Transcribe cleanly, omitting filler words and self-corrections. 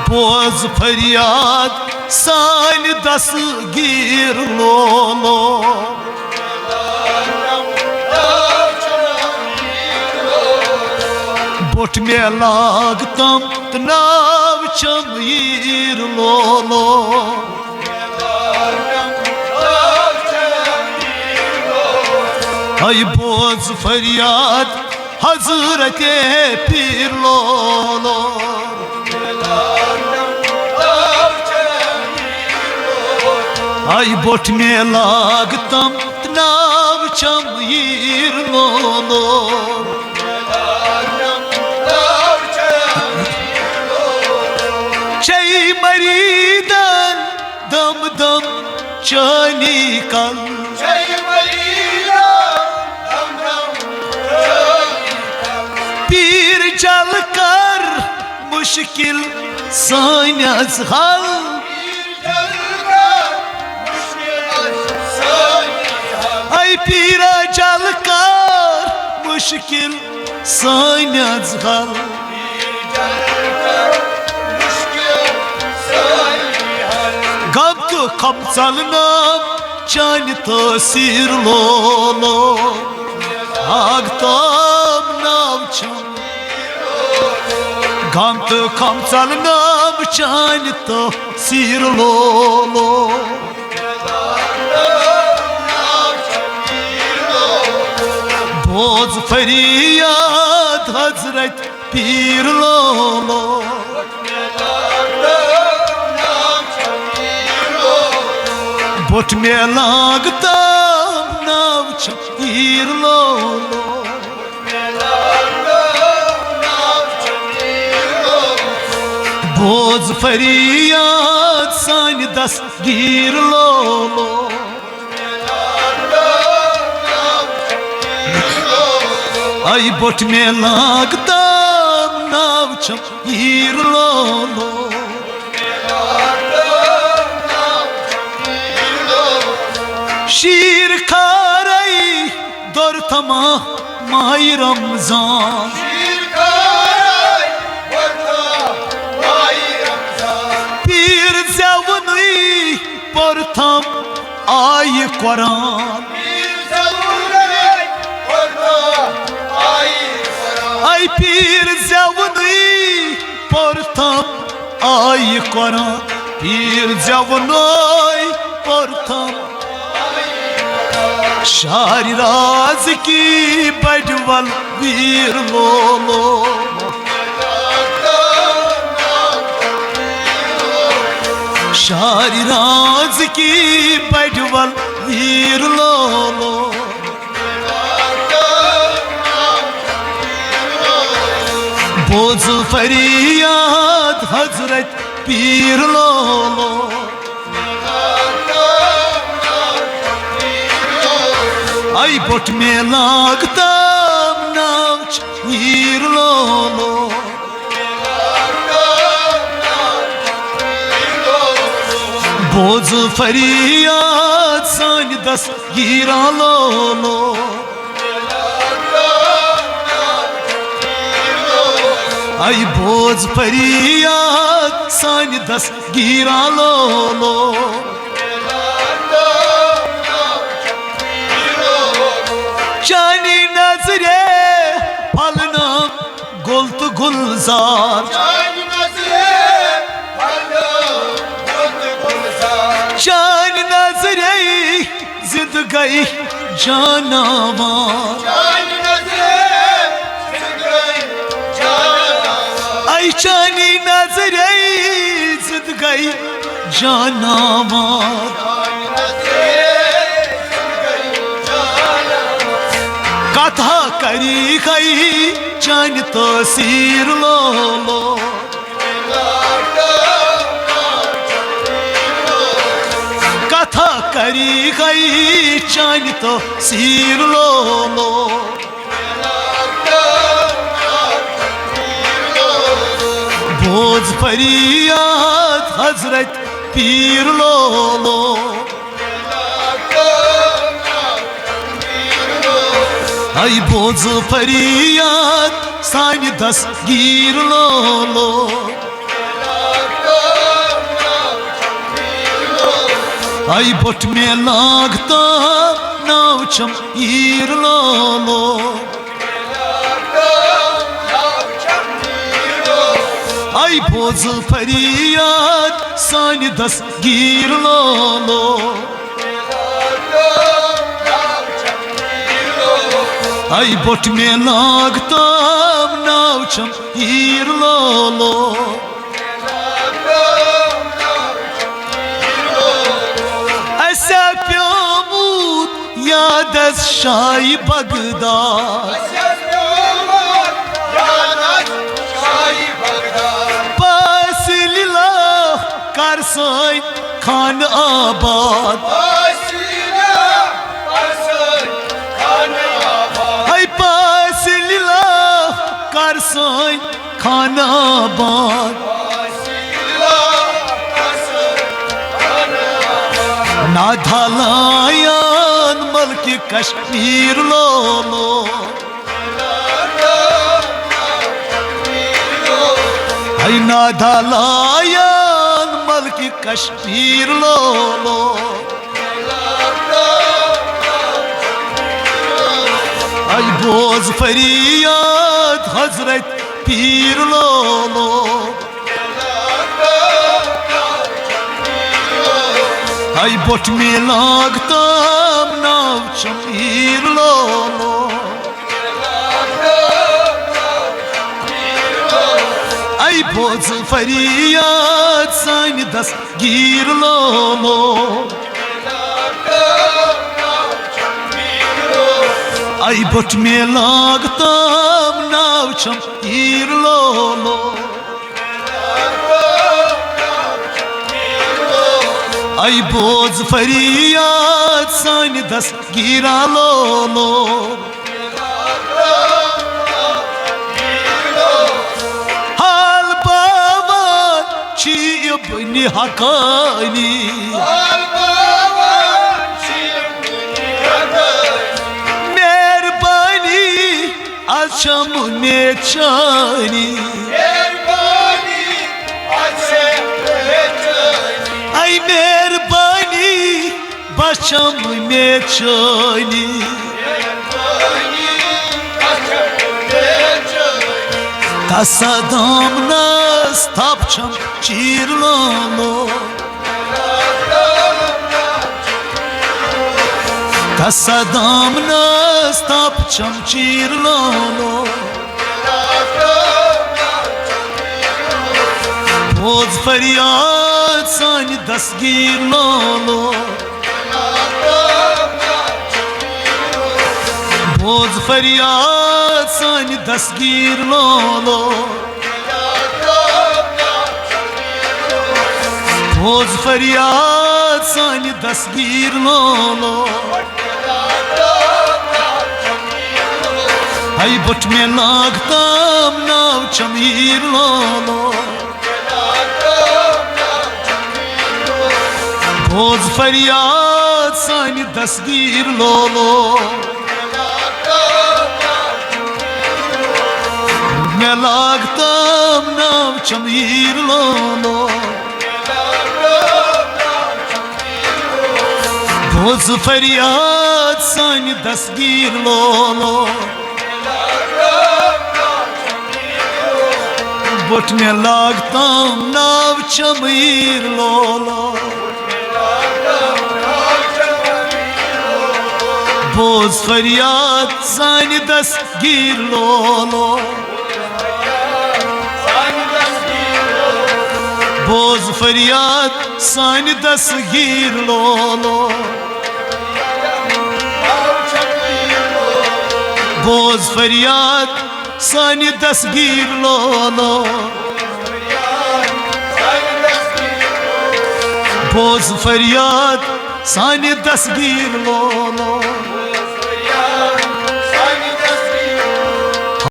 बोज फरियाद सान दस्तगीर लोलो बोट में लागतम तनाव चमीर लोलो आई बोज फरियाद हजरत पीर लोलो आई बोट में लागतम तनाव चमीर लोलो चई मरीदन दम दम चनी कल पीर जल कर मुश्किल सानस हल आई पीरा जल कर मुश्किल सानस हल गम तो कम चलनाम चान तसीर लोलो आगताम नाम चम गम तो कम चलनाम चान तसीर लोलो बोझ फरियाद हजरत पीर लोलो बोट में लागता नाव चमीर लोलो बोझ फरियाद सान दस्तगीर लोलो आई बोट में लागता नाव चमीर लोलो शीर खारई दौर थमा माही रमजान पीर ज़वनी परथम आई कुरान आई पीर ज़वनी परथम आई कुरान पीर ज़वनी परथम शारी राज की बड़वल वीर लोलो शारी राज की बड़वल वीर लोलो बोझ फरियाद हजरत पीर लोलो आई बोट में लागता नाव चमीर लोलो बोझ फरियाद सान दस्तगीर लोलो आई बोझ फरियाद सान दस्तगीर लोलो चानी नजरे फलना गुल तो गुलजार चानी नजरे जिद गई जानवर आई चानी नजरे जिद गई जानवर कथा करी गई चान तसीर लोलो कथा करी गई चान तसीर लोलो बोझ फरियाद हजरत पीर लोलो आई बोझ फरियाद सान दस्तगीर लोलो Ay bot में लागता नावचम ईर लोलो Ay boz feryat sani dastgir lolo Ay bot में लागता नावचम ईर लोलो ऐसा प्यामूत याद शाही बगदाद पास लीला कर साइन खान आबाद है पास लीला कर साइन खान आबाद नाधलायान मल्क कश्मीर लोलो है नाधलायान मल्क कश्मीर लोलो है बोज फरियाद हजरत पीर लोलो Ay bot में लागता नावचम ईर लोलो Ay boz feryat sani dastgir लोलो Ay bot में लागता नावचम ईर लोलो Ay boz feryat sani dastgir lolo Hal bavan çi ibni hakani Merbani akşam ne çani Ay merbani başam ne çani Tasadam nas tapçam çirlano Tasadam nas tapçam çirlano Boz feryat sani dastgir lolo Boz feryat sani dastgir lolo Boz feryat sani dastgir lolo Ay bot में लागता नावचम ईर लोलो Boz feryat sani dastgir lolo में लागता नावचम ईर लोलो Boz feryat sani dastgir lolo Bot में लागता नावचम ईर लोलो Boz feryat sani dastgir lolo Boz feryat sani dastgir lolo Boz feryat sani dastgir lolo Boz feryat sani dastgir lolo